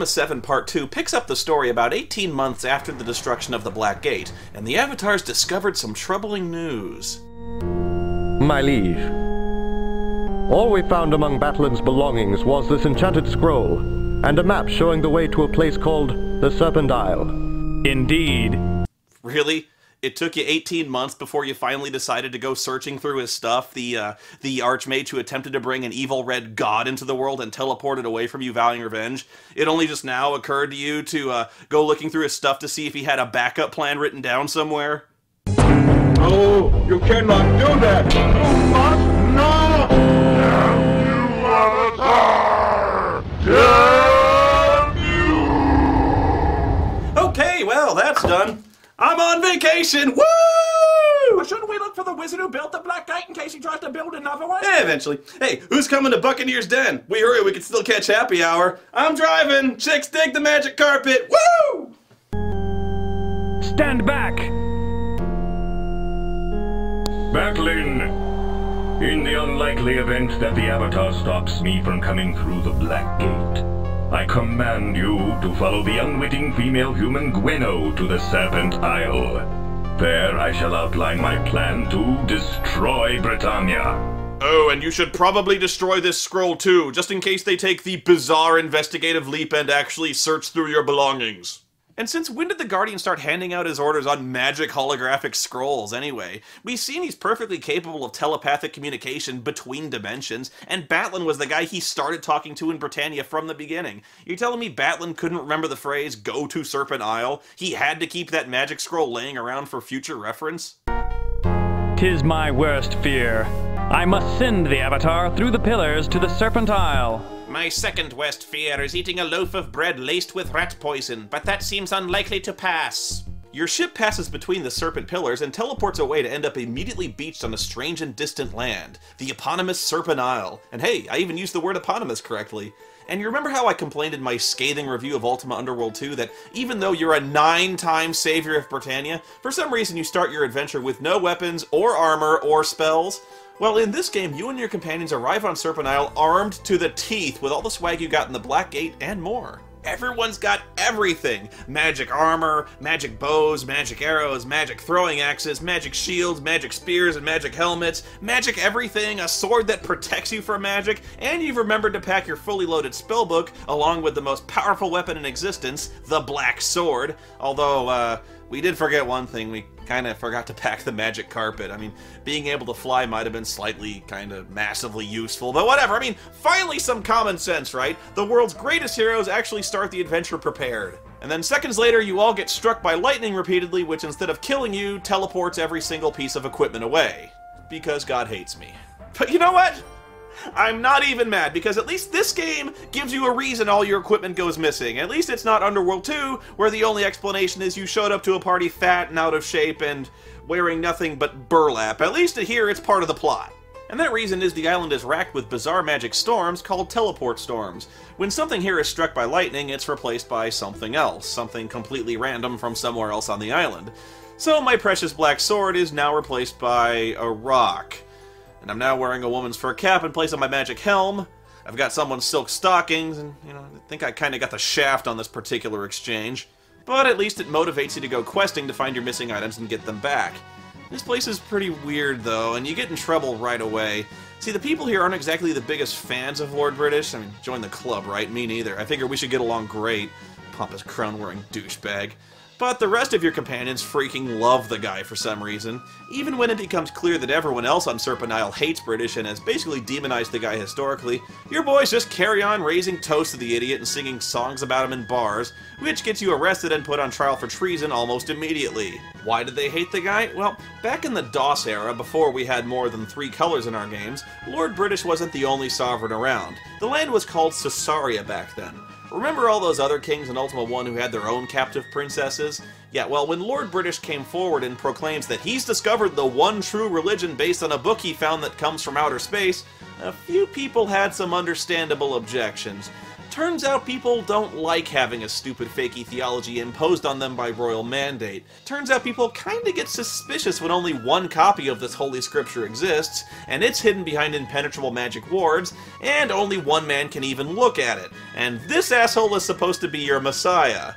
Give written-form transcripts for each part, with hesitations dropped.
Ultima 7 Part 2 picks up the story about 18 months after the destruction of the Black Gate, and the Avatars discovered some troubling news. My liege, all we found among Battlin's belongings was this enchanted scroll, and a map showing the way to a place called the Serpent Isle. Indeed. Really? It took you 18 months before you finally decided to go searching through his stuff, the archmage who attempted to bring an evil red god into the world and teleported away from you vowing revenge. It only just now occurred to you to go looking through his stuff to see if he had a backup plan written down somewhere? No, you cannot do that! You must not! Damn you, Avatar! Damn you! Okay, well, that's done. I'm on vacation! Woo! Well, shouldn't we look for the wizard who built the Black Gate in case he tries to build another one? Yeah, eventually. Hey, who's coming to Buccaneer's Den? We hurry, we can still catch happy hour. I'm driving! Chicks dig the magic carpet! Woo! Stand back! Battling! In the unlikely event that the Avatar stops me from coming through the Black Gate, I command you to follow the unwitting female human Gweno to the Serpent Isle. There I shall outline my plan to destroy Britannia. Oh, and you should probably destroy this scroll too, just in case they take the bizarre investigative leap and actually search through your belongings. And since when did the Guardian start handing out his orders on magic holographic scrolls, anyway? We've seen he's perfectly capable of telepathic communication between dimensions, and Batlin was the guy he started talking to in Britannia from the beginning. You're telling me Batlin couldn't remember the phrase, "Go to Serpent Isle"? He had to keep that magic scroll laying around for future reference? 'Tis my worst fear. I must send the Avatar through the pillars to the Serpent Isle. My second worst fear is eating a loaf of bread laced with rat poison, but that seems unlikely to pass. Your ship passes between the Serpent Pillars and teleports away to end up immediately beached on a strange and distant land, the eponymous Serpent Isle. And hey, I even used the word eponymous correctly. And you remember how I complained in my scathing review of Ultima Underworld 2 that even though you're a 9-time savior of Britannia, for some reason you start your adventure with no weapons or armor or spells? Well, in this game, you and your companions arrive on Serpent Isle armed to the teeth with all the swag you got in the Black Gate and more. Everyone's got everything! Magic armor, magic bows, magic arrows, magic throwing axes, magic shields, magic spears, and magic helmets, magic everything, a sword that protects you from magic, and you've remembered to pack your fully loaded spellbook along with the most powerful weapon in existence, the Black Sword. Although, we did forget one thing. We kind of forgot to pack the magic carpet. I mean, being able to fly might have been slightly, kind of, massively useful, but whatever. I mean, finally some common sense, right? The world's greatest heroes actually start the adventure prepared. And then seconds later, you all get struck by lightning repeatedly, which instead of killing you, teleports every single piece of equipment away. Because God hates me. But you know what? I'm not even mad, because at least this game gives you a reason all your equipment goes missing. At least it's not Underworld 2, where the only explanation is you showed up to a party fat and out of shape and wearing nothing but burlap. At least here it's part of the plot. And that reason is the island is racked with bizarre magic storms called teleport storms. When something here is struck by lightning, it's replaced by something else, something completely random from somewhere else on the island. So my precious black sword is now replaced by a rock. And I'm now wearing a woman's fur cap in place of my magic helm. I've got someone's silk stockings, and, you know, I think I kind of got the shaft on this particular exchange. But at least it motivates you to go questing to find your missing items and get them back. This place is pretty weird, though, and you get in trouble right away. See, the people here aren't exactly the biggest fans of Lord British. I mean, join the club, right? Me neither. I figure we should get along great. Pompous crown-wearing douchebag. But the rest of your companions freaking love the guy for some reason. Even when it becomes clear that everyone else on Serpent Isle hates British and has basically demonized the guy historically, your boys just carry on raising toasts to the idiot and singing songs about him in bars, which gets you arrested and put on trial for treason almost immediately. Why did they hate the guy? Well, back in the DOS era, before we had more than 3 colors in our games, Lord British wasn't the only sovereign around. The land was called Caesarea back then. Remember all those other kings in Ultima 1 who had their own captive princesses? Yeah, well, when Lord British came forward and proclaims that he's discovered the one true religion based on a book he found that comes from outer space, a few people had some understandable objections. Turns out people don't like having a stupid fakey theology imposed on them by royal mandate. Turns out people kinda get suspicious when only one copy of this holy scripture exists, and it's hidden behind impenetrable magic wards, and only one man can even look at it. And this asshole is supposed to be your messiah.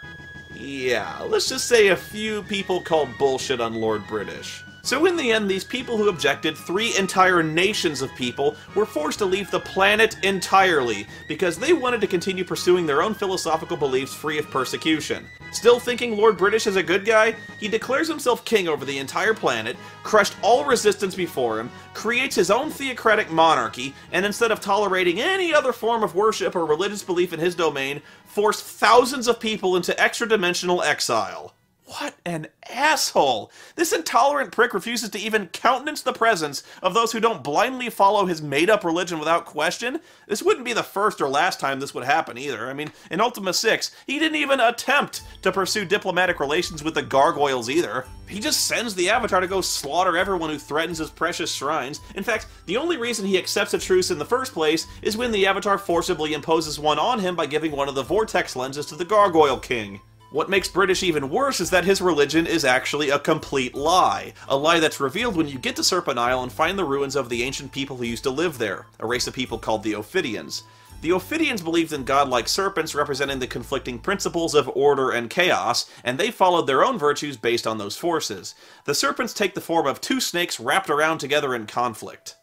Yeah, let's just say a few people called bullshit on Lord British. So in the end, these people who objected, 3 entire nations of people, were forced to leave the planet entirely, because they wanted to continue pursuing their own philosophical beliefs free of persecution. Still thinking Lord British is a good guy, he declares himself king over the entire planet, crushed all resistance before him, creates his own theocratic monarchy, and instead of tolerating any other form of worship or religious belief in his domain, forced thousands of people into extra-dimensional exile. What an asshole! This intolerant prick refuses to even countenance the presence of those who don't blindly follow his made-up religion without question. This wouldn't be the first or last time this would happen either. I mean, in Ultima 6, he didn't even attempt to pursue diplomatic relations with the gargoyles either. He just sends the Avatar to go slaughter everyone who threatens his precious shrines. In fact, the only reason he accepts a truce in the first place is when the Avatar forcibly imposes one on him by giving one of the vortex lenses to the Gargoyle King. What makes British even worse is that his religion is actually a complete lie. A lie that's revealed when you get to Serpent Isle and find the ruins of the ancient people who used to live there, a race of people called the Ophidians. The Ophidians believed in godlike serpents representing the conflicting principles of order and chaos, and they followed their own virtues based on those forces. The serpents take the form of 2 snakes wrapped around together in conflict.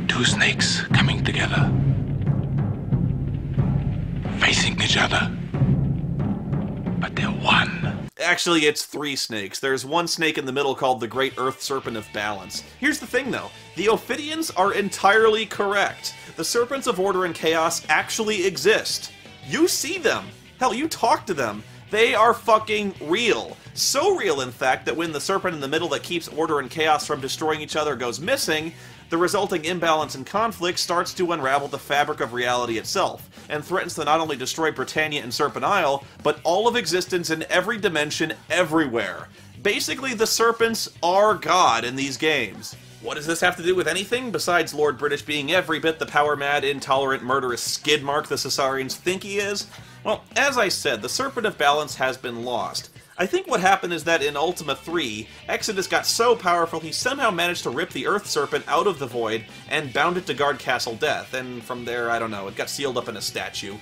2 snakes coming together, facing each other. But they're one. Actually, it's 3 snakes. There's one snake in the middle called the Great Earth Serpent of Balance. Here's the thing, though. The Ophidians are entirely correct. The Serpents of Order and Chaos actually exist. You see them. Hell, you talk to them. They are fucking real. So real, in fact, that when the serpent in the middle that keeps order and chaos from destroying each other goes missing, the resulting imbalance and conflict starts to unravel the fabric of reality itself, and threatens to not only destroy Britannia and Serpent Isle, but all of existence in every dimension, everywhere. Basically, the serpents are God in these games. What does this have to do with anything, besides Lord British being every bit the power-mad, intolerant, murderous skid mark the Caesarians think he is? Well, as I said, the Serpent of Balance has been lost. I think what happened is that in Ultima 3, Exodus got so powerful he somehow managed to rip the Earth Serpent out of the Void and bound it to guard Castle Death, and from there, I don't know, it got sealed up in a statue.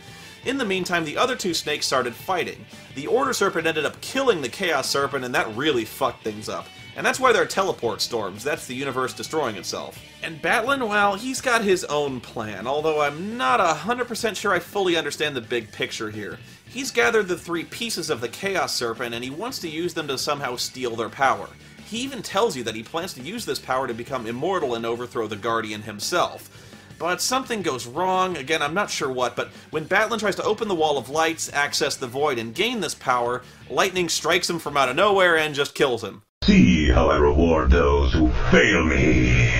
In the meantime, the other 2 snakes started fighting. The Order Serpent ended up killing the Chaos Serpent, and that really fucked things up. And that's why there are teleport storms. That's the universe destroying itself. And Batlin, well, he's got his own plan, although I'm not 100% sure I fully understand the big picture here. He's gathered the 3 pieces of the Chaos Serpent, and he wants to use them to somehow steal their power. He even tells you that he plans to use this power to become immortal and overthrow the Guardian himself. But something goes wrong, again I'm not sure what, but when Batlin tries to open the Wall of Lights, access the Void, and gain this power, lightning strikes him from out of nowhere and just kills him. See how I reward those who fail me.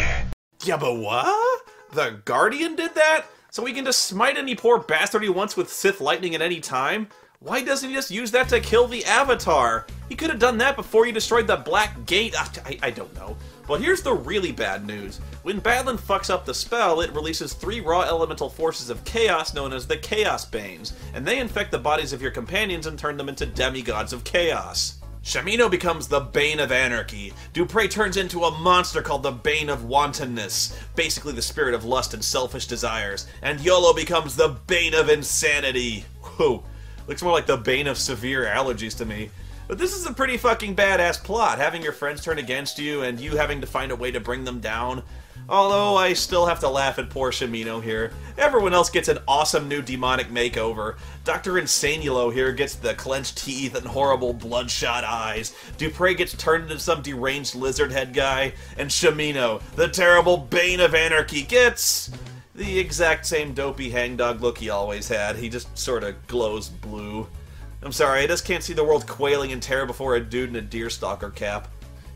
Yeah, but what? The Guardian did that? So he can just smite any poor bastard he wants with Sith lightning at any time? Why doesn't he just use that to kill the Avatar? He could have done that before he destroyed the Black Gate. I don't know. But here's the really bad news. When Batlin fucks up the spell, it releases 3 raw elemental forces of chaos known as the Chaos Banes, and they infect the bodies of your companions and turn them into demigods of chaos. Shamino becomes the Bane of Anarchy. Dupre turns into a monster called the Bane of Wantonness, basically the spirit of lust and selfish desires. And Yolo becomes the Bane of Insanity. Whoa, looks more like the Bane of severe allergies to me. But this is a pretty fucking badass plot, having your friends turn against you and you having to find a way to bring them down. Although I still have to laugh at poor Shamino here. Everyone else gets an awesome new demonic makeover. Dr. Insanulo here gets the clenched teeth and horrible bloodshot eyes. Dupre gets turned into some deranged lizard head guy. And Shamino, the terrible Bane of Anarchy, gets the exact same dopey hangdog look he always had. He just sort of glows blue. I'm sorry, I just can't see the world quailing in terror before a dude in a deerstalker cap.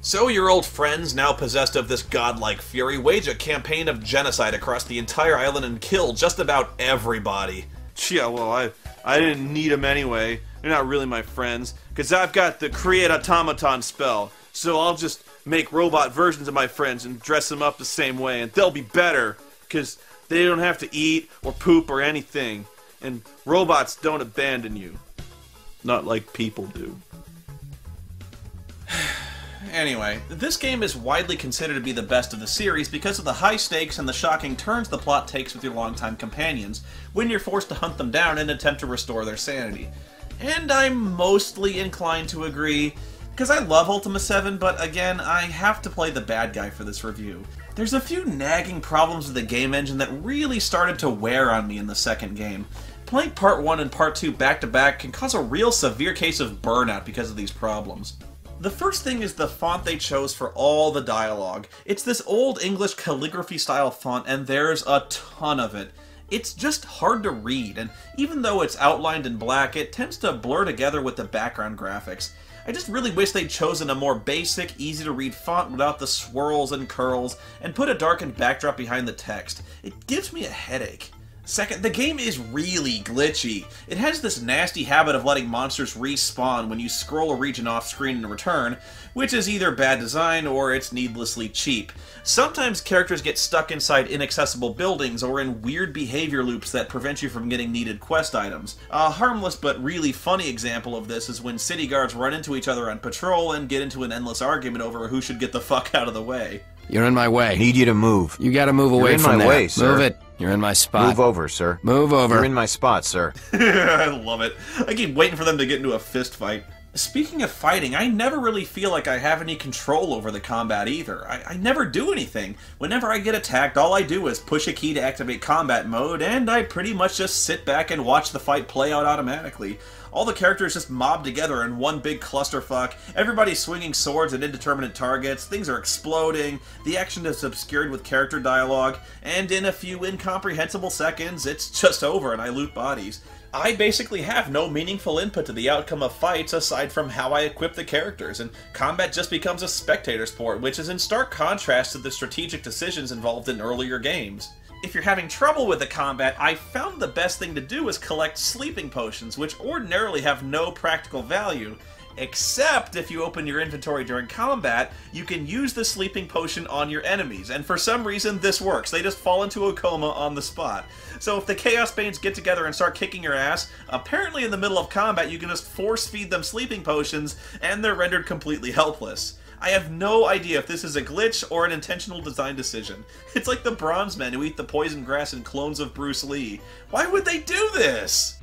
So your old friends, now possessed of this godlike fury, wage a campaign of genocide across the entire island and kill just about everybody. Yeah, well, I didn't need them anyway. They're not really my friends, because I've got the Create Automaton spell, so I'll just make robot versions of my friends and dress them up the same way, and they'll be better, because they don't have to eat or poop or anything. And robots don't abandon you. Not like people do. Anyway, this game is widely considered to be the best of the series because of the high stakes and the shocking turns the plot takes with your longtime companions when you're forced to hunt them down in an attempt to restore their sanity. And I'm mostly inclined to agree, because I love Ultima 7, but again, I have to play the bad guy for this review. There's a few nagging problems with the game engine that really started to wear on me in the second game. Playing Part 1 and Part 2 back-to-back can cause a real severe case of burnout because of these problems. The first thing is the font they chose for all the dialogue. It's this old English calligraphy-style font, and there's a ton of it. It's just hard to read, and even though it's outlined in black, it tends to blur together with the background graphics. I just really wish they'd chosen a more basic, easy-to-read font without the swirls and curls, and put a darkened backdrop behind the text. It gives me a headache. Second, the game is really glitchy. It has this nasty habit of letting monsters respawn when you scroll a region off-screen in return, which is either bad design or it's needlessly cheap. Sometimes characters get stuck inside inaccessible buildings or in weird behavior loops that prevent you from getting needed quest items. A harmless but really funny example of this is when city guards run into each other on patrol and get into an endless argument over who should get the fuck out of the way. You're in my way. Need you to move. You gotta move away from there. You're in my way, sir. Move it. You're in my spot. Move over, sir. Move over. You're in my spot, sir. I love it. I keep waiting for them to get into a fist fight. Speaking of fighting, I never really feel like I have any control over the combat either. I never do anything. Whenever I get attacked, all I do is push a key to activate combat mode, and I pretty much just sit back and watch the fight play out automatically. All the characters just mob together in one big clusterfuck, everybody's swinging swords at indeterminate targets, things are exploding, the action is obscured with character dialogue, and in a few incomprehensible seconds, it's just over and I loot bodies. I basically have no meaningful input to the outcome of fights aside from how I equip the characters, and combat just becomes a spectator sport, which is in stark contrast to the strategic decisions involved in earlier games. If you're having trouble with the combat, I found the best thing to do is collect sleeping potions, which ordinarily have no practical value. Except if you open your inventory during combat, you can use the sleeping potion on your enemies, and for some reason this works. They just fall into a coma on the spot. So if the Chaos Banes get together and start kicking your ass, apparently in the middle of combat you can just force feed them sleeping potions, and they're rendered completely helpless. I have no idea if this is a glitch or an intentional design decision. It's like the bronze men who eat the poison grass in clones of Bruce Lee. Why would they do this?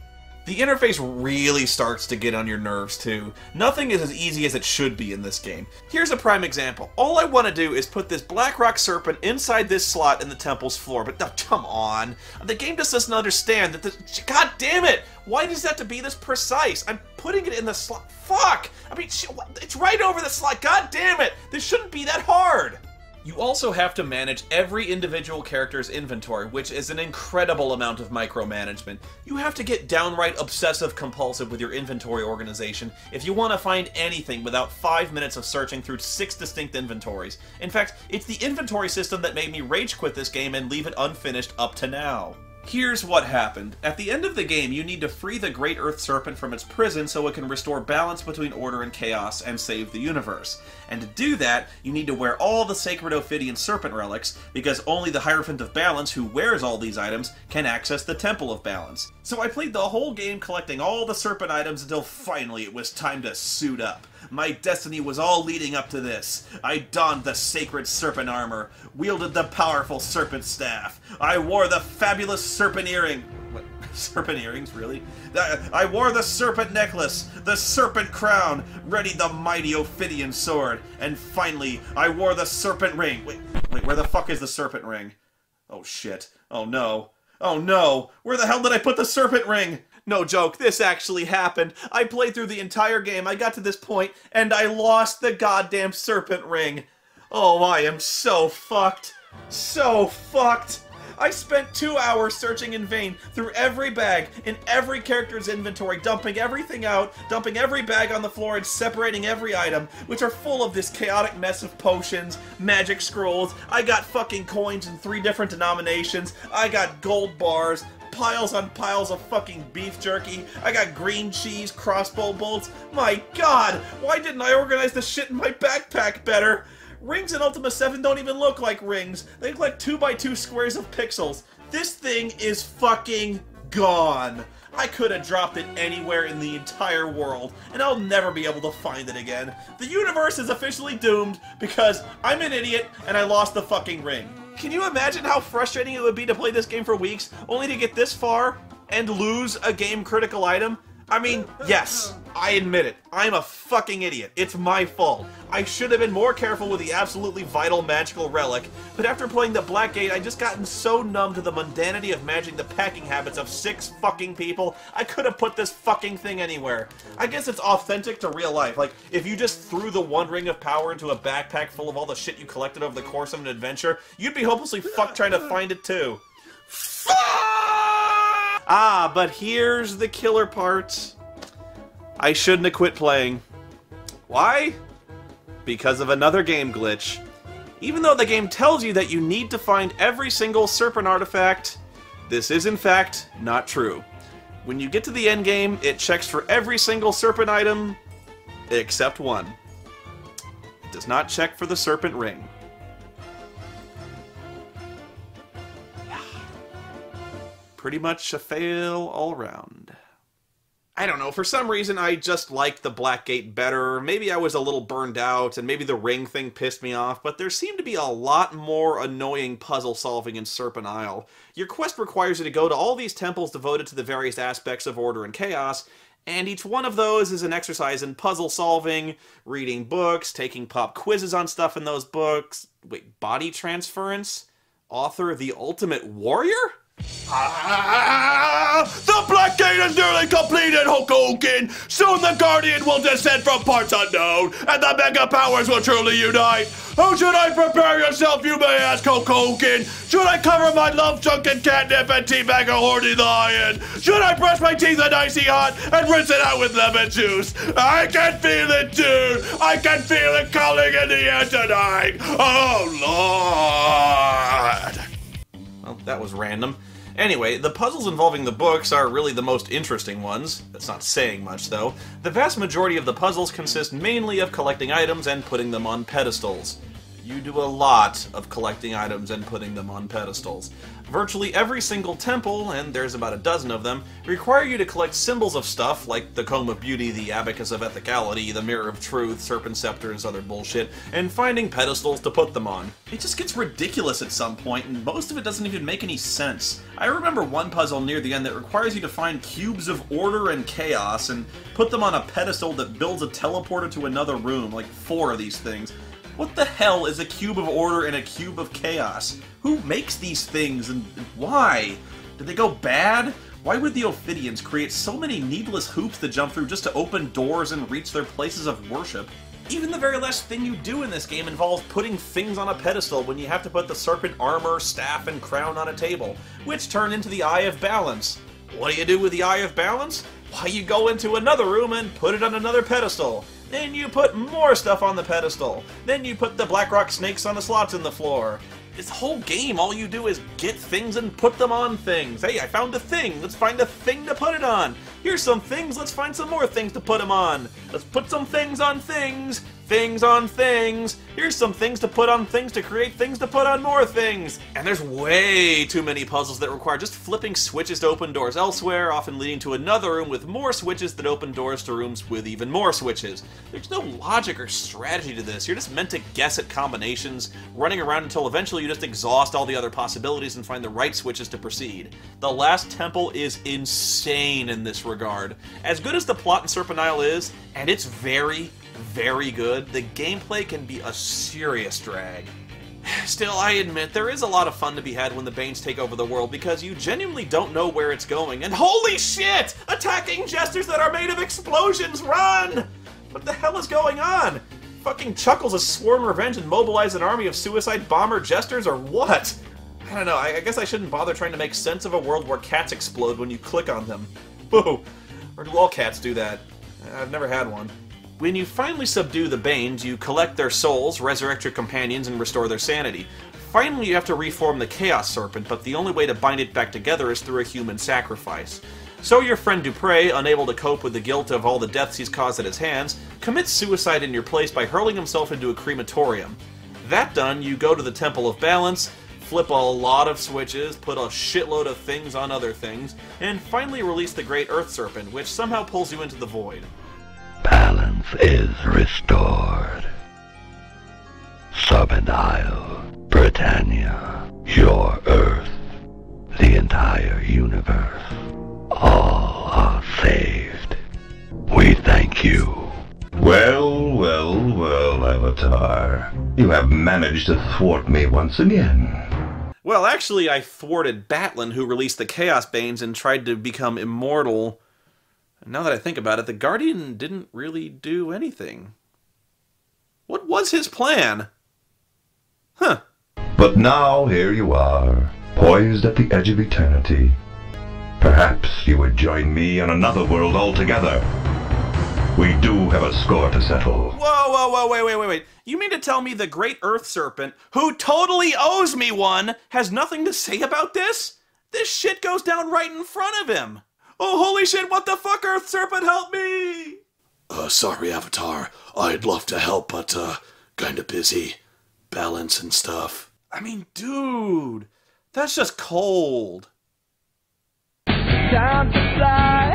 The interface really starts to get on your nerves too. Nothing is as easy as it should be in this game. Here's a prime example. All I want to do is put this black rock serpent inside this slot in the temple's floor, but come on. The game just doesn't understand that this— God damn it! Why does it have to be this precise? I'm putting it in the slot. Fuck! I mean, it's right over the slot. God damn it! This shouldn't be that hard! You also have to manage every individual character's inventory, which is an incredible amount of micromanagement. You have to get downright obsessive-compulsive with your inventory organization if you want to find anything without 5 minutes of searching through 6 distinct inventories. In fact, it's the inventory system that made me rage quit this game and leave it unfinished up to now. Here's what happened. At the end of the game, you need to free the Great Earth Serpent from its prison so it can restore balance between order and chaos and save the universe. And to do that, you need to wear all the sacred Ophidian Serpent relics, because only the Hierophant of Balance, who wears all these items, can access the Temple of Balance. So I played the whole game collecting all the Serpent items until finally it was time to suit up. My destiny was all leading up to this. I donned the sacred serpent armor, wielded the powerful serpent staff. I wore the fabulous serpent earring. What? Serpent earrings, really? I wore the serpent necklace, the serpent crown, readied the mighty Ophidian sword, and finally, I wore the serpent ring. Wait, where the fuck is the serpent ring? Oh shit. Oh no. Oh no! Where the hell did I put the serpent ring? No joke, this actually happened. I played through the entire game, I got to this point, and I lost the goddamn serpent ring. Oh, I am so fucked. So fucked. I spent 2 hours searching in vain through every bag in every character's inventory, dumping everything out, dumping every bag on the floor, and separating every item, which are full of this chaotic mess of potions, magic scrolls. I got fucking coins in 3 different denominations. I got gold bars, piles on piles of fucking beef jerky. I got green cheese, crossbow bolts. My god, why didn't I organize the shit in my backpack better? Rings in Ultima 7 don't even look like rings. They look like 2x2 squares of pixels. This thing is fucking gone. I could have dropped it anywhere in the entire world, and I'll never be able to find it again. The universe is officially doomed because I'm an idiot and I lost the fucking ring. Can you imagine how frustrating it would be to play this game for weeks, only to get this far and lose a game-critical item? I mean, yes, I admit it. I'm a fucking idiot. It's my fault. I should have been more careful with the absolutely vital magical relic, but after playing the Black Gate, I just gotten so numb to the mundanity of managing the packing habits of 6 fucking people, I could have put this fucking thing anywhere. I guess it's authentic to real life. Like, if you just threw the One Ring of Power into a backpack full of all the shit you collected over the course of an adventure, you'd be hopelessly fucked trying to find it too. Ah, but here's the killer part. I shouldn't have quit playing. Why? Because of another game glitch. Even though the game tells you that you need to find every single Serpent artifact, this is in fact not true. When you get to the end game, it checks for every single Serpent item, except one. It does not check for the Serpent ring. Pretty much a fail all around. I don't know, for some reason I just liked the Black Gate better. Maybe I was a little burned out, and maybe the ring thing pissed me off, but there seemed to be a lot more annoying puzzle solving in Serpent Isle. Your quest requires you to go to all these temples devoted to the various aspects of order and chaos, and each one of those is an exercise in puzzle solving, reading books, taking pop quizzes on stuff in those books. Wait, body transference? Author the Ultimate Warrior? The Black Gate is nearly completed, Hokoken! Soon the Guardian will descend from parts unknown, and the Mega Powers will truly unite! How should I prepare yourself, you may ask, Hokoken? Should I cover my love-sunken catnip and teabag a horny lion? Should I brush my teeth in icy hot and rinse it out with lemon juice? I can feel it, dude! I can feel it calling in the air tonight! Oh, Lord! Well, that was random. Anyway, the puzzles involving the books are really the most interesting ones. That's not saying much, though. The vast majority of the puzzles consist mainly of collecting items and putting them on pedestals. You do a lot of collecting items and putting them on pedestals. Virtually every single temple, and there's about a dozen of them, require you to collect symbols of stuff like the Comb of Beauty, the Abacus of Ethicality, the Mirror of Truth, Serpent Scepters, other bullshit, and finding pedestals to put them on. It just gets ridiculous at some point, and most of it doesn't even make any sense. I remember one puzzle near the end that requires you to find cubes of order and chaos and put them on a pedestal that builds a teleporter to another room, like 4 of these things. What the hell is a cube of order and a cube of chaos? Who makes these things and why? Did they go bad? Why would the Ophidians create so many needless hoops to jump through just to open doors and reach their places of worship? Even the very last thing you do in this game involves putting things on a pedestal when you have to put the serpent armor, staff, and crown on a table, which turn into the Eye of Balance. What do you do with the Eye of Balance? Why, you go into another room and put it on another pedestal. Then you put more stuff on the pedestal. Then you put the black rock snakes on the slots in the floor. This whole game, all you do is get things and put them on things. Hey, I found a thing. Let's find a thing to put it on. Here's some things. Let's find some more things to put them on. Let's put some things on things. Things on things. Here's some things to put on things to create things to put on more things. And there's way too many puzzles that require just flipping switches to open doors elsewhere, often leading to another room with more switches that open doors to rooms with even more switches. There's no logic or strategy to this. You're just meant to guess at combinations, running around until eventually you just exhaust all the other possibilities and find the right switches to proceed. The last temple is insane in this regard. As good as the plot in Serpent Isle is, and it's very good, the gameplay can be a serious drag. Still, I admit, there is a lot of fun to be had when the Banes take over the world because you genuinely don't know where it's going, and holy shit! Attacking jesters that are made of explosions, run! What the hell is going on? Fucking Chuckles has sworn revenge and mobilized an army of suicide bomber jesters, or what? I don't know, I guess I shouldn't bother trying to make sense of a world where cats explode when you click on them. Whoa, or do all cats do that? I've never had one. When you finally subdue the Banes, you collect their souls, resurrect your companions, and restore their sanity. Finally, you have to reform the Chaos Serpent, but the only way to bind it back together is through a human sacrifice. So your friend Dupre, unable to cope with the guilt of all the deaths he's caused at his hands, commits suicide in your place by hurling himself into a crematorium. That done, you go to the Temple of Balance, flip a lot of switches, put a shitload of things on other things, and finally release the Great Earth Serpent, which somehow pulls you into the void. Balance is restored. Serpent Isle, Britannia, your Earth, the entire universe, all are saved. We thank you. Well, well, well, Avatar. You have managed to thwart me once again. Well, actually, I thwarted Batlin, who released the Chaos Banes and tried to become immortal. And now that I think about it, the Guardian didn't really do anything. What was his plan? Huh. But now here you are, poised at the edge of eternity. Perhaps you would join me on another world altogether. We do have a score to settle. Whoa, wait. You mean to tell me the Great Earth Serpent, who totally owes me one, has nothing to say about this? This shit goes down right in front of him. Oh, holy shit, what the fuck, Earth Serpent, help me! Sorry, Avatar. I'd love to help, but, kinda busy. Balance and stuff. I mean, dude, that's just cold. Time to fly.